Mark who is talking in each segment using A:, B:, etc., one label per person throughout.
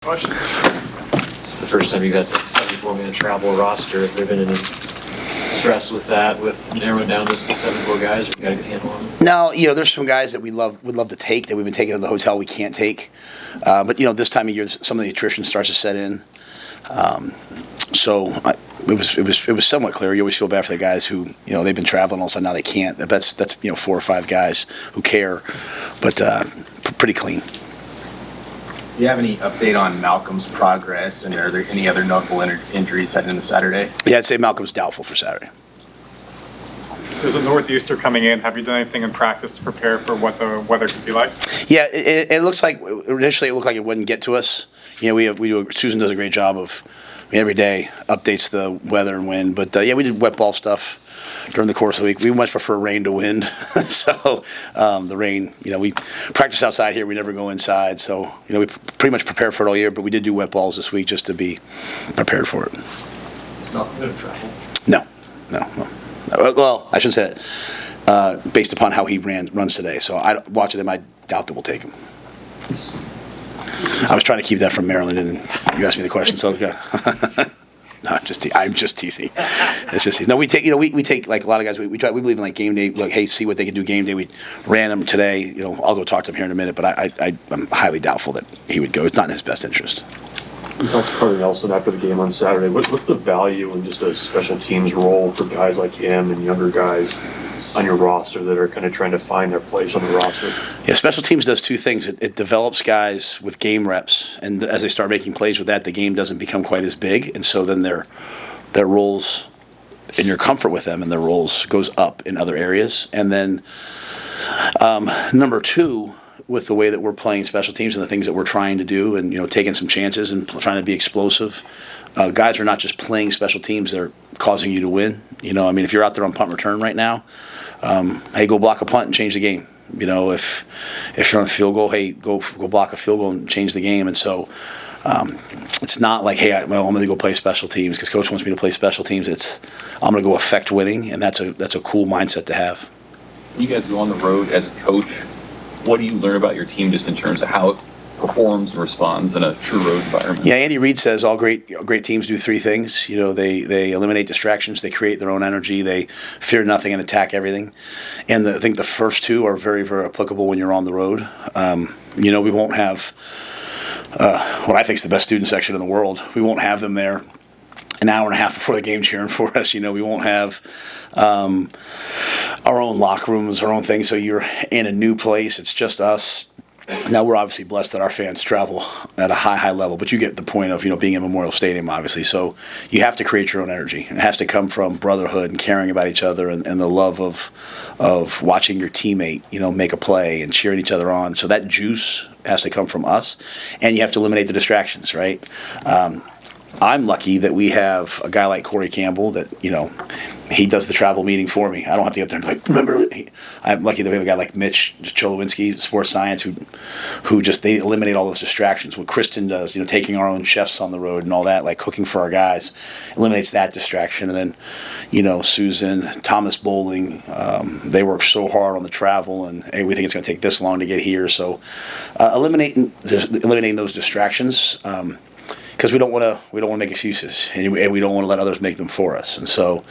A: Questions?
B: It's the first time you've had a 74-man travel roster. Have there been any stress with that, with narrowing down to 74 guys? Or you got a good handle on them?
C: No, there's some guys that would love to take that we've been taking to the hotel we can't take. But this time of year, some of the attrition starts to set in. It was somewhat clear. You always feel bad for the guys who they've been traveling, all of a sudden now they can't. That's 4 or 5 guys who care, but pretty clean.
A: Do you have any update on Malcolm's progress, and are there any other notable injuries heading into Saturday?
C: Yeah, I'd say Malcolm's doubtful for Saturday.
D: There's a northeaster coming in. Have you done anything in practice to prepare for what the weather could be like?
C: Yeah, it looks like initially it looked like it wouldn't get to us. Susan does a great job of every day updates the weather and wind. But we did wet ball stuff during the course of the week. We much prefer rain to wind. So the rain, we practice outside here. We never go inside. So we pretty much prepare for it all year. But we did do wet balls this week just to be prepared for it.
B: It's not going to travel.
C: No. Well, I shouldn't say that. Based upon how he runs today. So watching him, I doubt that we'll take him. I was trying to keep that from Maryland, and you asked me the question. So yeah. No, I'm just teasing. It's just no. We take we take like a lot of guys. We believe in like game day. Like, hey, see what they can do game day. We ran them today. I'll go talk to him here in a minute. But I'm highly doubtful that he would go. It's not in his best interest.
E: We talked to Carter Nelson after the game on Saturday. What's the value in just a special teams role for guys like him and younger guys on your roster that are kind of trying to find their place on the roster?
C: Yeah, special teams does 2 things. It develops guys with game reps, and as they start making plays with that, the game doesn't become quite as big, and so then their roles and your comfort with them and their roles goes up in other areas. And then number 2, with the way that we're playing special teams and the things that we're trying to do, and taking some chances and trying to be explosive, guys are not just playing special teams; they're causing you to win. If you're out there on punt return right now, hey, go block a punt and change the game. If you're on a field goal, hey, go block a field goal and change the game. And so it's not like, hey, I'm going to go play special teams because coach wants me to play special teams. It's I'm going to go affect winning, and that's a cool mindset to have.
F: When you guys go on the road as a coach, what do you learn about your team just in terms of how it performs and responds in a true road environment?
C: Yeah, Andy Reid says all great teams do 3 things. They eliminate distractions, they create their own energy, they fear nothing and attack everything. And I think the first 2 are very, very applicable when you're on the road. We won't have what I think is the best student section in the world. We won't have them there an hour and a half before the game cheering for us. We won't have our own locker rooms, our own thing. So you're in a new place. It's just us. Now, we're obviously blessed that our fans travel at a high level, but you get the point of, being in Memorial Stadium, obviously. So you have to create your own energy. It has to come from brotherhood and caring about each other and the love of watching your teammate, make a play and cheering each other on. So that juice has to come from us, and you have to eliminate the distractions, right? I'm lucky that we have a guy like Corey Campbell that, he does the travel meeting for me. I don't have to get up there and be like, remember? I'm lucky that we have a guy like Mitch Cholowinski, sports science, who just, they eliminate all those distractions. What Kristen does, taking our own chefs on the road and all that, like cooking for our guys, eliminates that distraction. And then, Susan, Thomas Bowling, they work so hard on the travel, and hey, we think it's going to take this long to get here. So eliminating those distractions, because we don't want to make excuses, and we don't want to let others make them for us. And so,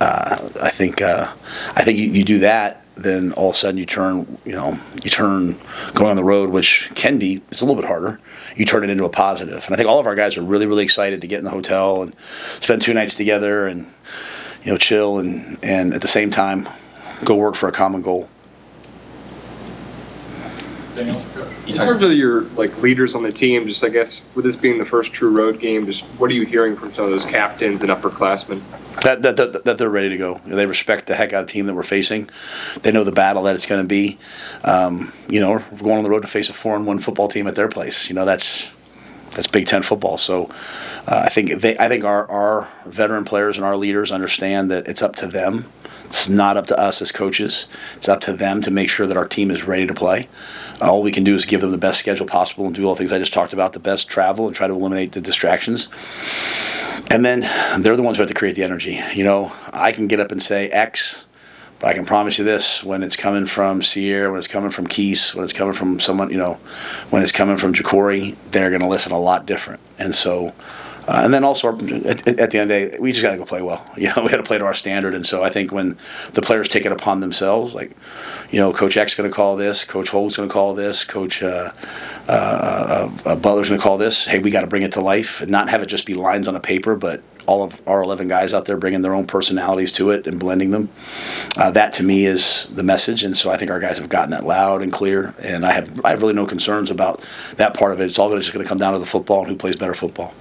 C: I think you do that, then all of a sudden you turn going on the road, which it's a little bit harder. You turn it into a positive. And I think all of our guys are really, really excited to get in the hotel and spend 2 nights together and chill and at the same time go work for a common goal.
G: In terms of your leaders on the team, just I guess with this being the first true road game, just what are you hearing from some of those captains and upperclassmen?
C: That they're ready to go. They respect the heck out of the team that we're facing. They know the battle that it's going to be. We're going on the road to face a 4-1 football team at their place. That's Big Ten football. So I think our veteran players and our leaders understand that it's up to them. It's not up to us as coaches. It's up to them to make sure that our team is ready to play. All we can do is give them the best schedule possible and do all the things I just talked about, the best travel, and try to eliminate the distractions. And then they're the ones who have to create the energy. I can get up and say X, But I can promise you this: when it's coming from Sierra, when it's coming from Keese, when it's coming from someone, when it's coming from Jacory, they're going to listen a lot different. And so, and then also at the end of the day, we just got to go play well. We got to play to our standard. And so I think when the players take it upon themselves, like, Coach X going to call this, Coach Holt's going to call this, Coach Butler's going to call this. Hey, we got to bring it to life and not have it just be lines on a paper, but all of our 11 guys out there bringing their own personalities to it and blending them. That to me is the message, and so I think our guys have gotten that loud and clear. And I have really no concerns about that part of it. It's all just going to come down to the football and who plays better football.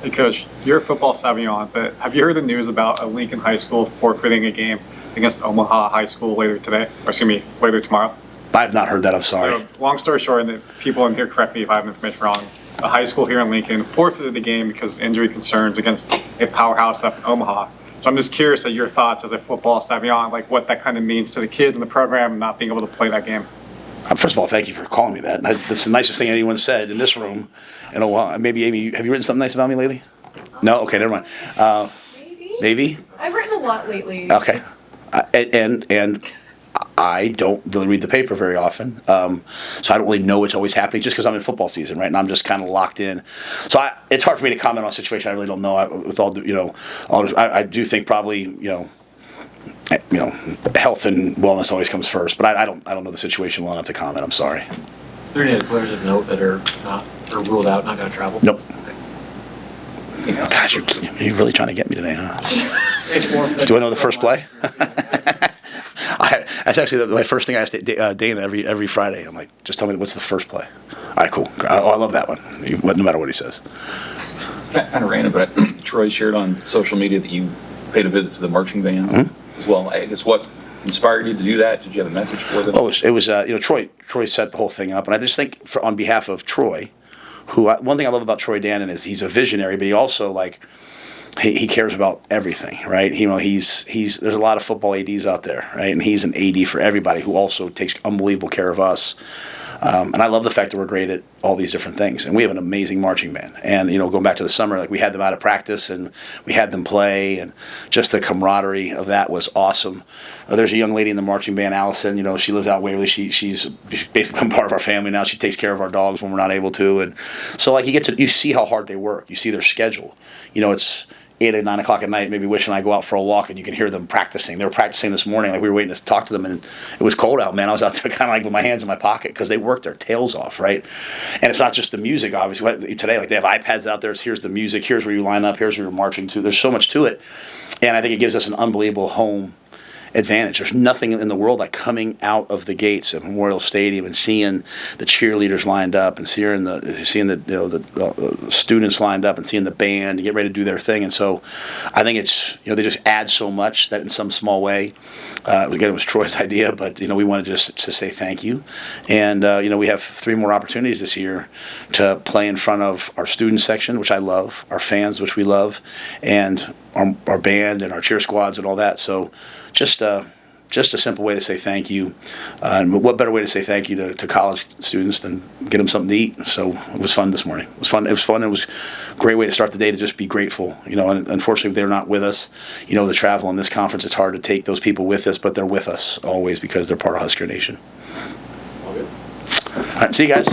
D: Hey, Coach, you're a football savant, but have you heard the news about a Lincoln High School forfeiting a game against Omaha High School later tomorrow?
C: I have not heard that. I'm sorry.
D: So, long story short, and the people in here correct me if I have information wrong, a high school here in Lincoln forfeited the game because of injury concerns against a powerhouse up in Omaha. So I'm just curious at your thoughts as a football savant, like what that kind of means to the kids in the program and not being able to play that game.
C: First of all, thank you for calling me that. That's the nicest thing anyone said in this room in a while. Maybe, Amy, have you written something nice about me lately? No? Okay, never mind. Maybe?
H: I've written a lot lately.
C: Okay. And I don't really read the paper very often, so I don't really know what's always happening just because I'm in football season, right? And I'm just kind of locked in. So it's hard for me to comment on a situation I really don't know. I do think probably, health and wellness always comes first, but I don't know the situation well enough to comment. I'm sorry.
B: Is there any other players of note that are ruled out, not going to travel?
C: Nope. Gosh, you're really trying to get me today, huh? Do I know the first play? That's actually my first thing I ask Dana every Friday. I'm like, just tell me what's the first play. All right, cool. I love that one, no matter what he says.
F: Kind of random, but Troy shared on social media that you paid a visit to the marching band as well. I guess what inspired you to do that? Did you have a message for them?
C: Oh, it was Troy set the whole thing up, and I just think on behalf of Troy, one thing I love about Troy Dannon is he's a visionary, but he also he cares about everything, right? There's a lot of football ADs out there, right? And he's an AD for everybody who also takes unbelievable care of us. And I love the fact that we're great at all these different things. And we have an amazing marching band. And, going back to the summer, we had them out of practice and we had them play, and just the camaraderie of that was awesome. There's a young lady in the marching band, Allison, she lives out in Waverly. She's basically become part of our family now. She takes care of our dogs when we're not able to. And so you see how hard they work. You see their schedule. It's 8 or 9 o'clock at night, maybe Wish and I go out for a walk, and you can hear them practicing. They were practicing this morning, we were waiting to talk to them, and it was cold out, man. I was out there kind of with my hands in my pocket because they worked their tails off, right? And it's not just the music, obviously. Today, they have iPads out there. Here's the music. Here's where you line up. Here's where you're marching to. There's so much to it, and I think it gives us an unbelievable home advantage. There's nothing in the world like coming out of the gates at Memorial Stadium and seeing the cheerleaders lined up and seeing the students lined up and seeing the band and get ready to do their thing. And so I think it's they just add so much that in some small way, again, it was Troy's idea, but we wanted just to say thank you. And we have 3 more opportunities this year to play in front of our student section, which I love, our fans, which we love, and our band and our cheer squads and all that. So just a simple way to say thank you. And what better way to say thank you to college students than get them something to eat? So it was fun this morning. It was fun. It was a great way to start the day, to just be grateful. And unfortunately they're not with us. The travel in this conference, it's hard to take those people with us, but they're with us always because they're part of Husker Nation. All right, see you guys.